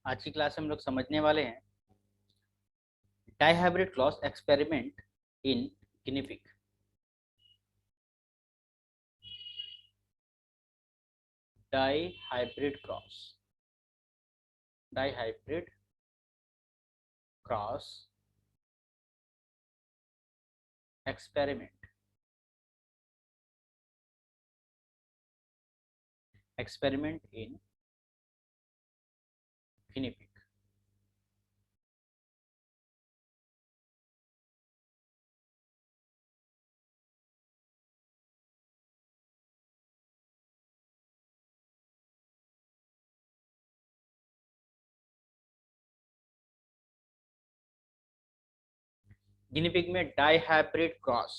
आज की क्लास में हम लोग समझने वाले हैं dihybrid cross experiment in guinea pig. Dihybrid cross dihybrid cross experiment in guinea pig. Guinea pig में डाइहाइब्रिड क्रॉस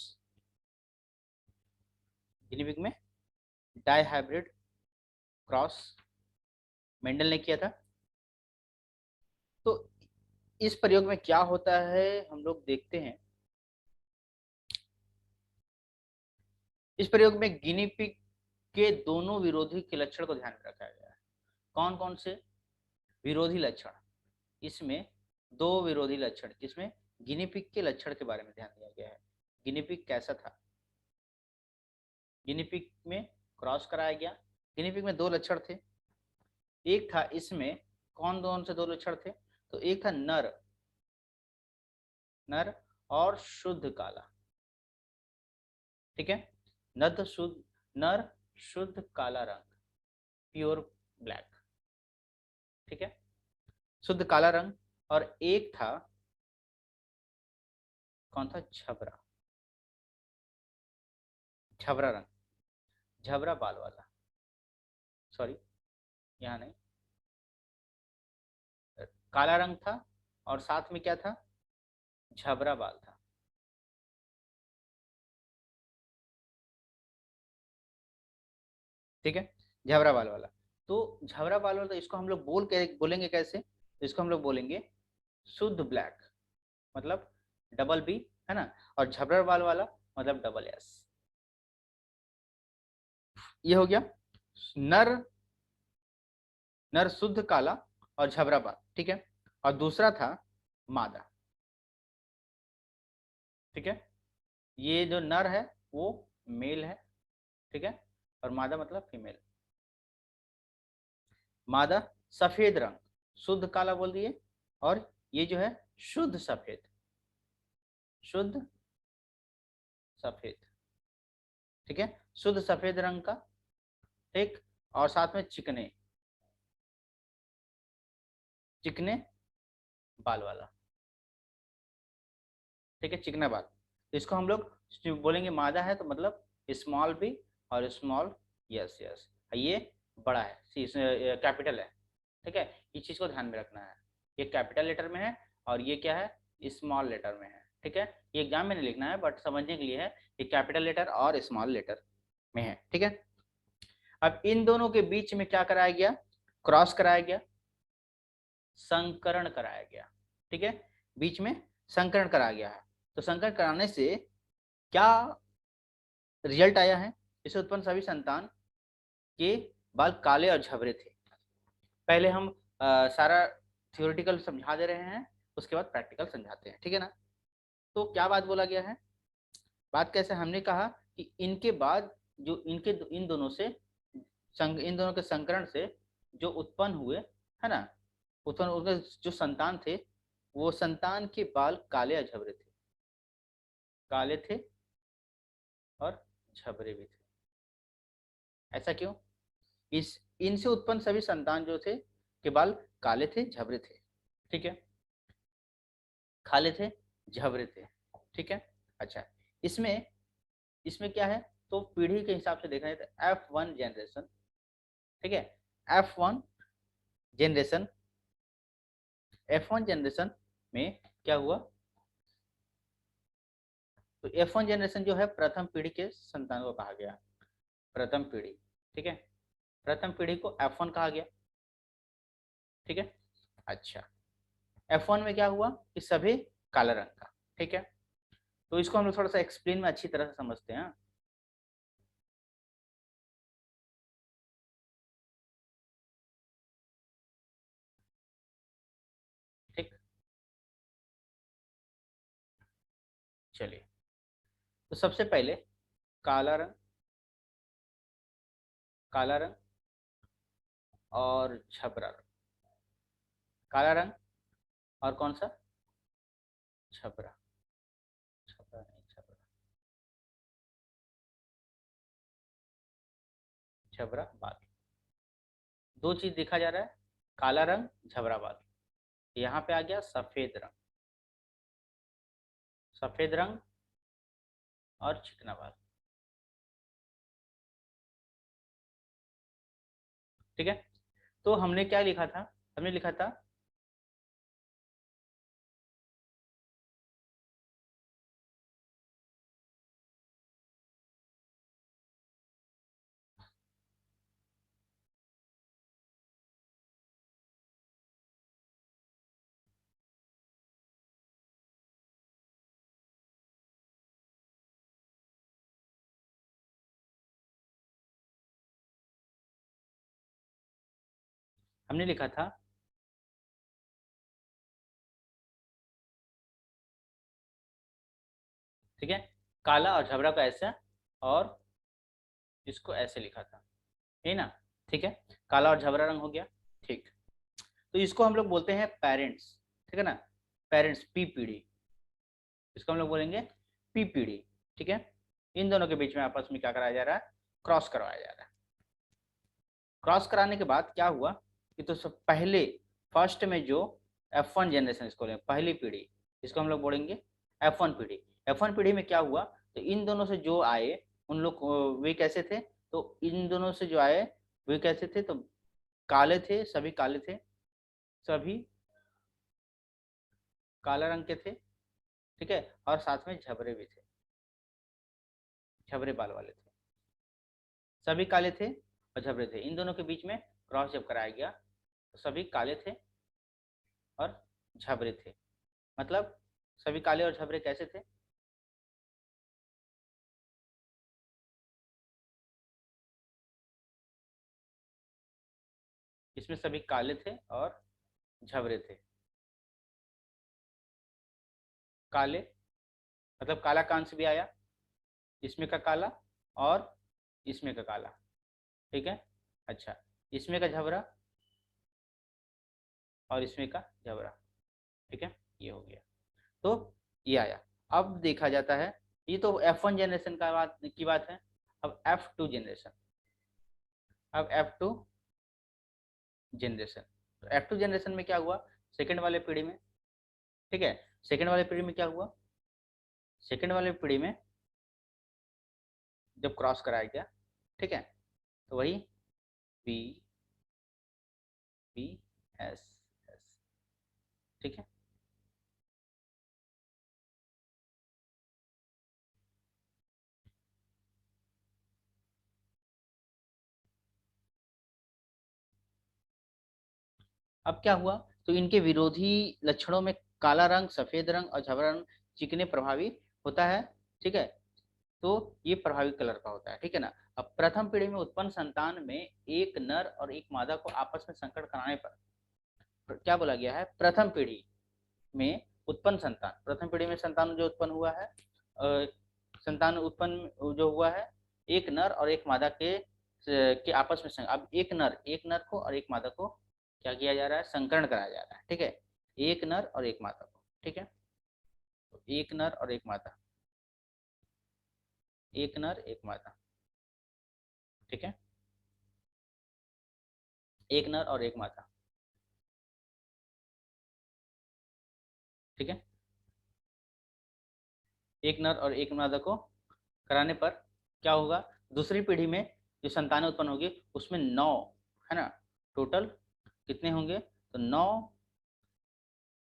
गिनी पिग में डाइहाइब्रिड क्रॉस मेंडल ने किया था। तो इस प्रयोग में क्या होता है हम लोग देखते हैं। इस प्रयोग में गिनी पिग के दोनों विरोधी के लक्षण को ध्यान में रखा गया है। कौन कौन से विरोधी लक्षण? इसमें दो विरोधी लक्षण, किसमें? गिनी पिग के लक्षण के बारे में ध्यान दिया गया है। गिनी पिग कैसा था? गिनी पिग में क्रॉस कराया गया। गिनी पिग में दो लक्षण थे। एक था इसमें कौन से दो लक्षण थे? तो एक था नर नर और शुद्ध काला। ठीक है, नर शुद्ध काला रंग, प्योर ब्लैक। ठीक है, शुद्ध काला रंग। और एक था कौन था? झबरा झबरा रंग, झबरा बाल वाला। सॉरी, यहाँ नहीं, काला रंग था और साथ में क्या था? झबरा बाल था। ठीक है, झबरा बाल वाला। तो झबरा बाल वाला, तो इसको हम लोग बोलेंगे कैसे? तो इसको हम लोग बोलेंगे शुद्ध ब्लैक, मतलब डबल बी, है ना। और झबरा बाल वाला मतलब डबल एस। ये हो गया नर नर शुद्ध काला और झबरा बाल। ठीक है, और दूसरा था मादा। ठीक है, ये जो नर है वो मेल है। ठीक है, और मादा मतलब फीमेल। मादा सफेद रंग, शुद्ध काला बोल दिए, और ये जो है शुद्ध सफेद, शुद्ध सफेद। ठीक है, शुद्ध सफेद रंग का। ठीक, और साथ में चिकने चिकने बाल वाला। ठीक है, चिकना बाल। तो इसको हम लोग बोलेंगे मादा है तो मतलब स्मॉल बी और स्मॉल यस यस। ये बड़ा है, कैपिटल है। ठीक है, इस चीज को ध्यान में रखना है। ये कैपिटल लेटर में है और ये क्या है? स्मॉल लेटर में है। ठीक है, ये एग्जाम में नहीं लिखना है बट समझने के लिए है कि कैपिटल लेटर और स्मॉल लेटर में है। ठीक है, अब इन दोनों के बीच में क्या कराया गया? क्रॉस कराया गया, संकरण कराया गया। ठीक है, बीच में संकरण कराया गया है। तो संकरण कराने से क्या रिजल्ट आया है? इससे उत्पन्न सभी संतान के बाल काले और झबरे थे। पहले हम सारा थियोरेटिकल समझा दे रहे हैं, उसके बाद प्रैक्टिकल समझाते हैं। ठीक है ना। तो क्या बात बोला गया है? बात कैसे? हमने कहा कि इनके बाद जो इन दोनों से इन दोनों के संकरण से जो उत्पन्न हुए, है ना, उत्पन्न उनके जो संतान थे, वो संतान के बाल काले या झबरे थे। काले थे और झबरे भी थे। ऐसा क्यों? इस इनसे उत्पन्न सभी संतान जो थे के बाल काले थे, झबरे थे। ठीक है, काले थे, झबरे थे। ठीक है, अच्छा, इसमें इसमें क्या है? तो पीढ़ी के हिसाब से देखा जाए तो F1 जनरेशन। ठीक है, F1 जनरेशन, F1 जनरेशन में क्या हुआ? तो F1 जनरेशन जो है प्रथम पीढ़ी के संतान को कहा गया, प्रथम पीढ़ी। ठीक है, प्रथम पीढ़ी को F1 कहा गया। ठीक है, अच्छा, F1 में क्या हुआ कि सभी काला रंग का। ठीक है, तो इसको हम लोग थोड़ा सा एक्सप्लेन में अच्छी तरह से समझते हैं। चलिए, तो सबसे पहले काला रंग, काला रंग और छपरा रंग। काला रंग और कौन सा? छपरा। छपरा नहीं, छपरा, छपरा बाल। दो चीज देखा जा रहा है, काला रंग, झबरा बाल। यहाँ पे आ गया सफेद रंग, सफेद रंग और चिकना बाल। ठीक है, तो हमने क्या लिखा था? हमने लिखा था हमने लिखा था ठीक है, काला और झबरा को ऐसे और इसको ऐसे लिखा था, है ना? ठीक है, काला और झबरा रंग हो गया। ठीक, तो इसको हम लोग बोलते हैं पेरेंट्स। ठीक है ना, पेरेंट्स, पी पीढ़ी, इसको हम लोग बोलेंगे पी पीढ़ी। ठीक है, इन दोनों के बीच में आपस में क्या कराया जा रहा है? क्रॉस करवाया जा रहा है। क्रॉस कराने के बाद क्या हुआ कि तो सब पहले फर्स्ट में जो F1 जनरेशन, इसको लें पहली पीढ़ी, इसको हम लोग बोलेंगे F1 पीढ़ी। F1 पीढ़ी में क्या हुआ, तो इन दोनों से जो आए उन लोग वे कैसे थे? तो इन दोनों से जो आए वे कैसे थे? तो काले थे, सभी काले थे, सभी काला रंग के थे। ठीक है, और साथ में झबरे भी थे, झबरे बाल वाले थे। सभी काले थे और झबरे थे, इन दोनों के बीच में क्रॉस जब कराया गया तो सभी काले थे और झबरे थे। मतलब सभी काले और झबरे कैसे थे? इसमें सभी काले थे और झबरे थे। काले मतलब काला कान से भी आया, इसमें का काला और इसमें का काला। ठीक है, अच्छा, इसमें का झबरा और इसमें का झबरा। ठीक है, ये हो गया, तो ये आया। अब देखा जाता है, ये तो F1 जनरेशन का बात की बात है। अब F2 जनरेशन, अब F2 जनरेशन, तो F2 जनरेशन में क्या हुआ? सेकंड वाले पीढ़ी में, ठीक है, सेकंड वाले पीढ़ी में क्या हुआ? सेकंड वाले पीढ़ी में जब क्रॉस कराया गया, ठीक है, तो वही बी बी एस एस। ठीक है, अब क्या हुआ? तो इनके विरोधी लक्षणों में काला रंग, सफेद रंग और झबरा रंग चिकने प्रभावी होता है। ठीक है, तो ये प्रभावी कलर का होता है। ठीक है ना, अब प्रथम पीढ़ी में उत्पन्न संतान में एक नर और एक मादा को आपस में संकट कराने पर क्या बोला गया है? प्रथम पीढ़ी में उत्पन्न संतान, प्रथम पीढ़ी में संतान जो उत्पन्न हुआ है, संतान उत्पन्न जो हुआ है, एक नर और एक मादा के आपस में अब एक नर को और एक मादा को क्या किया जा रहा है? संकरण कराया जा रहा है। ठीक है, एक नर और एक मादा को। ठीक है, तो एक नर और एक मादा, एक नर एक मादा। ठीक है, एक नर और एक मादा। ठीक है, एक नर और एक मादा को कराने पर क्या होगा? दूसरी पीढ़ी में जो संतानें उत्पन्न होगी उसमें 9, है ना, टोटल कितने होंगे? तो 9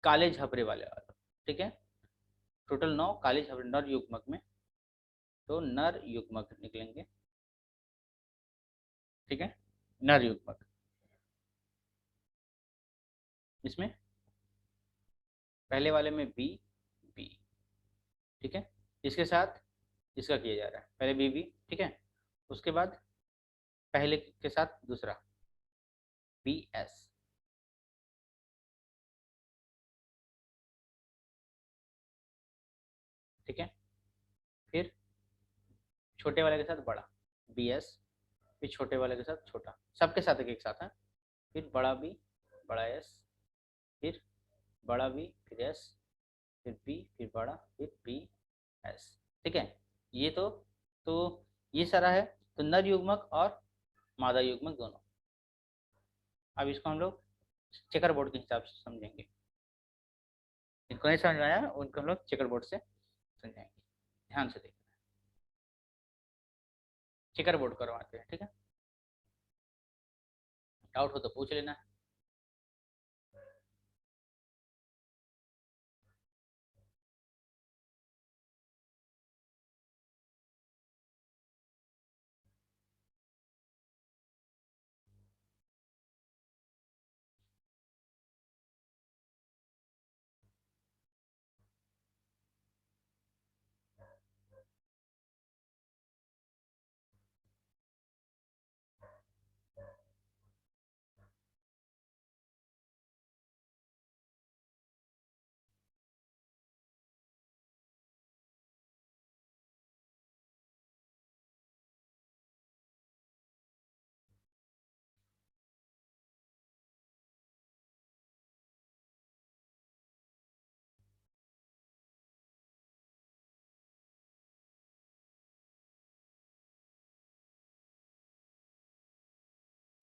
काले झबरे वाले। ठीक है, टोटल 9 काले झबरे नर युग्मक में, तो नर युग्मक निकलेंगे। ठीक है, नर युग्मक, इसमें पहले वाले में बी बी। ठीक है, इसके साथ इसका किया जा रहा है, पहले बी बी। ठीक है, उसके बाद पहले के साथ दूसरा बी एस। ठीक है। फिर छोटे वाले के साथ बड़ा बी एस, फिर छोटे वाले के साथ छोटा, सबके साथ एक एक साथ है। फिर बड़ा बी, बड़ा एस, फिर बड़ा बी, फिर एस, फिर बी, फिर बड़ा, फिर बी एस। ठीक है। ये तो ये सारा है। तो नर युग्मक और मादा युग्मक दोनों। अब इसको हम लोग चेकर बोर्ड के हिसाब से समझेंगे। इनको नहीं समझ में आया उनको हम लोग चेकर बोर्ड से समझाएंगे। ध्यान से देखना, चेकर बोर्ड करवाते हैं। ठीक है, डाउट हो तो पूछ लेना।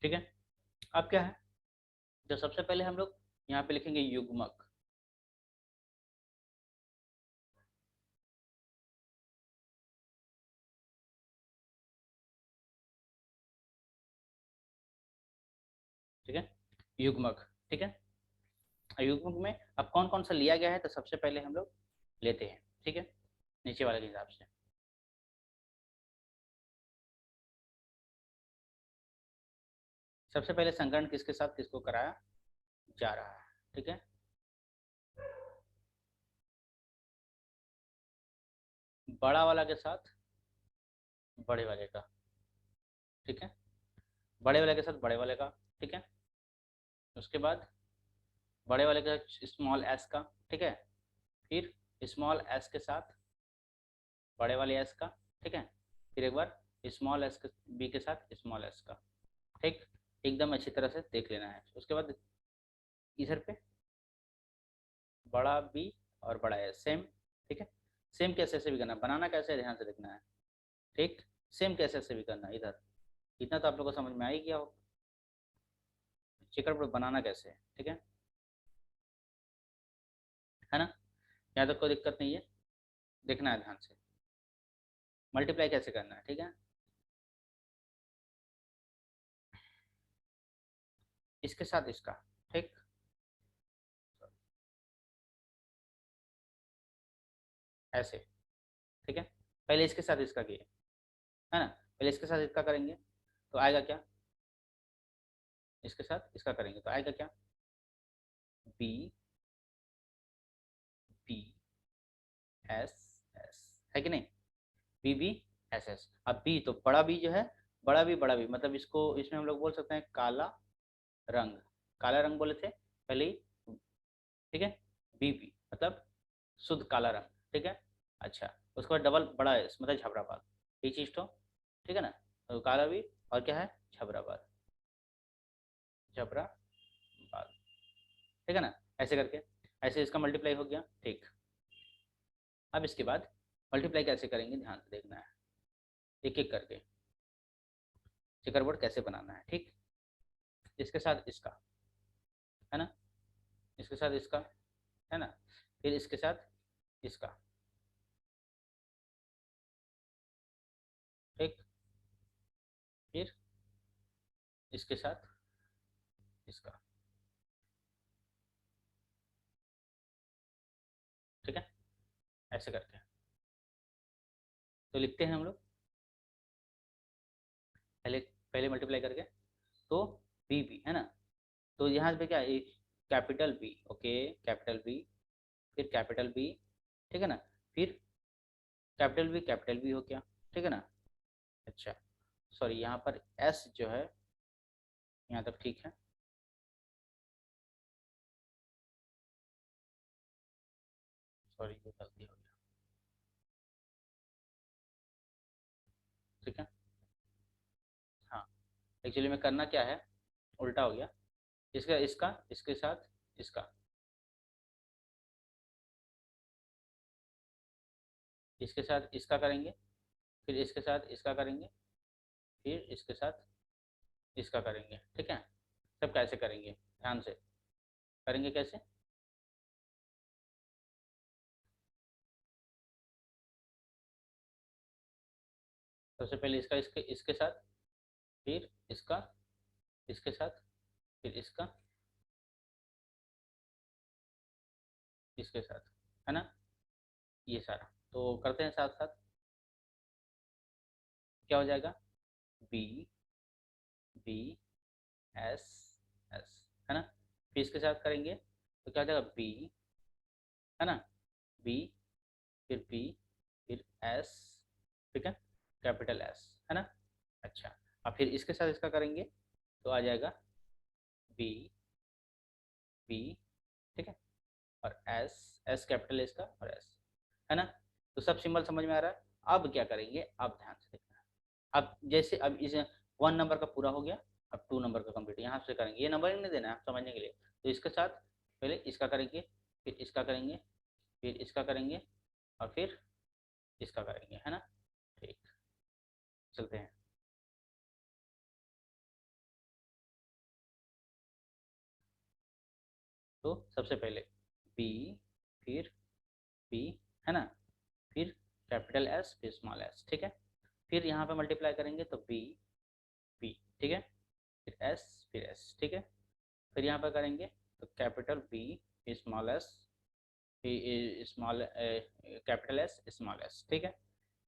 ठीक है। अब क्या है, तो सबसे पहले हम लोग यहाँ पे लिखेंगे युग्मक। ठीक है, युग्मक। ठीक है, युग्मक में अब कौन कौन सा लिया गया है, तो सबसे पहले हम लोग लेते हैं। ठीक है, नीचे वाले के हिसाब से। सबसे पहले संकरण किसके साथ किसको कराया जा रहा है। ठीक है, बड़ा वाला के साथ बड़े वाले का। ठीक है, बड़े वाले के साथ बड़े वाले का। ठीक है, उसके बाद बड़े वाले के साथ स्मॉल एस का। ठीक है, फिर स्मॉल एस के साथ बड़े वाले एस का। ठीक है, फिर एक बार स्मॉल एस के बी के साथ स्मॉल एस का। ठीक, एकदम अच्छी तरह से देख लेना है। उसके बाद इधर पे बड़ा बी और बड़ा एस सेम। ठीक है, सेम कैसे से भी करना, बनाना कैसे है ध्यान से देखना है। ठीक, सेम कैसे से भी करना है इधर। इतना तो आप लोगों को समझ में आ ही गया हो चेकर बोर्ड बनाना कैसे है। ठीक है ना, यहाँ तक कोई दिक्कत नहीं है, देखना है ध्यान से। मल्टीप्लाई कैसे करना है। ठीक है, इसके साथ इसका। ठीक, ऐसे। ठीक है, पहले इसके साथ इसका किए, है ना, पहले इसके साथ इसका करेंगे तो आएगा क्या, इसके साथ इसका करेंगे तो आएगा क्या, बी बी एस एस, है कि नहीं, बी बी एस एस। अब बी तो बड़ा बी जो है, बड़ा बी मतलब इसको इसमें हम लोग बोल सकते हैं काला रंग। काला रंग बोले थे पहले ही। ठीक है, बी बी मतलब शुद्ध काला रंग। ठीक है, अच्छा, उसके बाद डबल बड़ा एस मतलब झबराबाद। ये चीज तो ठीक है ना, तो काला भी और क्या है झबराबाद, झबराबाद। ठीक है ना, ऐसे करके ऐसे इसका मल्टीप्लाई हो गया। ठीक, अब इसके बाद मल्टीप्लाई कैसे करेंगे ध्यान से देखना है, एक एक करके चेकर बोर्ड कैसे बनाना है। ठीक, इसके साथ इसका, है ना, इसके साथ इसका, है ना, फिर इसके साथ इसका। ठीक, फिर इसके साथ इसका। ठीक है, ऐसे करके तो लिखते हैं हम लोग पहले, पहले मल्टीप्लाई करके तो बी बी, है ना, तो यहाँ पे क्या है capital B. Okay, capital B, फिर कैपिटल बी। ठीक है ना, फिर कैपिटल बी हो गया। ठीक है ना, अच्छा, सॉरी यहाँ पर एस जो है यहाँ तक ठीक है। सॉरी ये गलती हो गया, एक्चुअली में करना क्या है, उल्टा हो गया, इसका इसका इसके साथ इसका, इसके साथ इसका करेंगे, फिर इसके साथ इसका करेंगे, फिर इसके साथ इसका करेंगे, ठीक है। सब कैसे करेंगे, ध्यान से करेंगे कैसे, सबसे पहले इसका इसके इसके साथ, फिर इसका इसके साथ, फिर इसका इसके साथ, है ना, ये सारा तो करते हैं साथ साथ। क्या हो जाएगा, बी बी एस एस, है ना। फिर इसके साथ करेंगे तो क्या हो जाएगा, बी, है ना, बी, फिर बी, फिर एस, ठीक है, कैपिटल एस, है ना। अच्छा, अब फिर इसके साथ इसका करेंगे तो आ जाएगा बी बी, ठीक है, और एस, एस कैपिटल इसका और एस, है ना। तो सब सिंबल समझ में आ रहा है। अब क्या करेंगे, अब ध्यान से देखना है। अब जैसे अब इस 1 नंबर का पूरा हो गया, अब 2 नंबर का कंप्लीट यहाँ से करेंगे, ये नंबर ही नहीं देना है आप समझने के लिए। तो इसके साथ पहले इसका करेंगे, फिर इसका करेंगे, फिर इसका करेंगे, और फिर इसका करेंगे, है ना। ठीक, चलते हैं। तो सबसे पहले बी, फिर बी, है ना, फिर कैपिटल एस, फिर स्मॉल एस, ठीक है। फिर यहाँ पे मल्टीप्लाई करेंगे तो बी बी, ठीक है, फिर एस, फिर एस, ठीक है। फिर यहाँ पर करेंगे तो capital B, small S, small capital S, small S, ठीक है।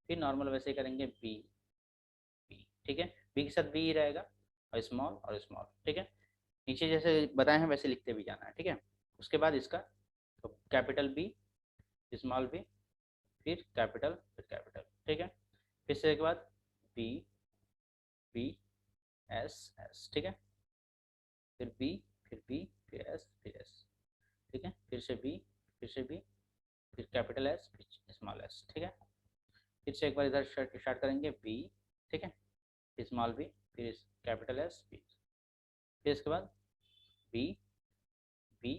फिर नॉर्मल वैसे ही करेंगे बी बी, ठीक है, बी के साथ बी ही रहेगा, और स्मॉल, ठीक है। नीचे जैसे बताए हैं वैसे लिखते भी जाना है, ठीक है। उसके बाद इसका तो कैपिटल बी, स्मॉल बी, फिर कैपिटल, फिर कैपिटल, ठीक है। फिर से एक बाद बी बी एस एस, ठीक है, फिर बी, फिर बी, फिर एस, फिर एस, ठीक है। फिर से बी, फिर से बी, फिर कैपिटल एस, फिर स्मॉल एस, ठीक है। फिर से एक बार इधर स्टार्ट करेंगे बी, ठीक है, फिर स्मॉल बी, फिर कैपिटल एस, फिर इसके बाद बी बी,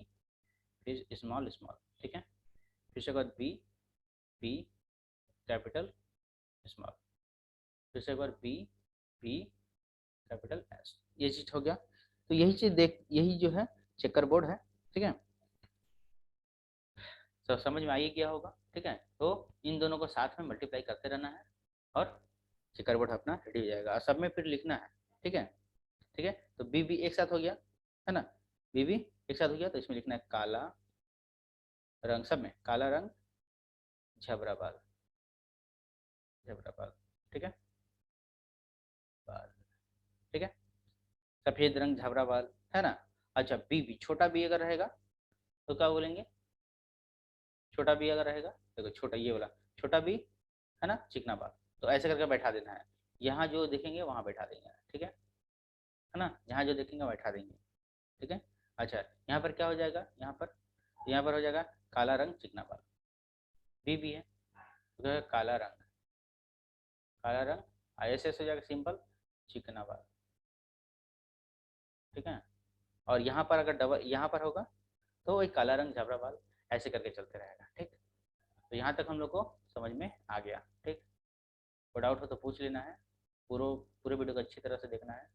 फिर स्मॉल स्मॉल, ठीक है। फिर से एक बाद बी बी, कैपिटल स्मॉल, फिर से एक बार बी बी, कैपिटल एस, ये चीज हो गया। तो यही चीज देख, यही जो है चेकर बोर्ड है, ठीक है। सब समझ में आई क्या होगा, ठीक है। तो इन दोनों को साथ में मल्टीप्लाई करते रहना है और चेकर बोर्ड अपना रेडी हो जाएगा, और सब में फिर लिखना है, ठीक है। ठीक है, तो बी बी एक साथ हो गया, है ना, बी बी एक साथ हो गया, तो इसमें लिखना है काला रंग, सब में काला रंग झबरा बाल, झबरा बाल, ठीक है, बाल, ठीक है, सफेद रंग झबरा बाल, है ना। अच्छा, बी बी छोटा बी अगर रहेगा तो क्या बोलेंगे, छोटा बी अगर रहेगा, देखो छोटा ये वाला छोटा बी, है ना, चिकना बाल। तो ऐसे करके बैठा देना है, यहाँ जो देखेंगे वहाँ बैठा देंगे, ठीक है ना, यहाँ जो देखेंगे बैठा देंगे, ठीक है। अच्छा, यहाँ पर क्या हो जाएगा, यहाँ पर हो जाएगा काला रंग चिकना बाल, बी भी है तो काला रंग, काला रंग ISS हो जाएगा सिंपल, चिकना बाल, ठीक है। और यहाँ पर अगर डबल यहाँ पर होगा तो वही काला रंग झबरा बाल, ऐसे करके चलते रहेगा, ठीक। तो यहाँ तक हम लोग को समझ में आ गया, ठीक। कोई डाउट हो तो पूछ लेना है, पूरे पूरे वीडियो को अच्छी तरह से देखना है।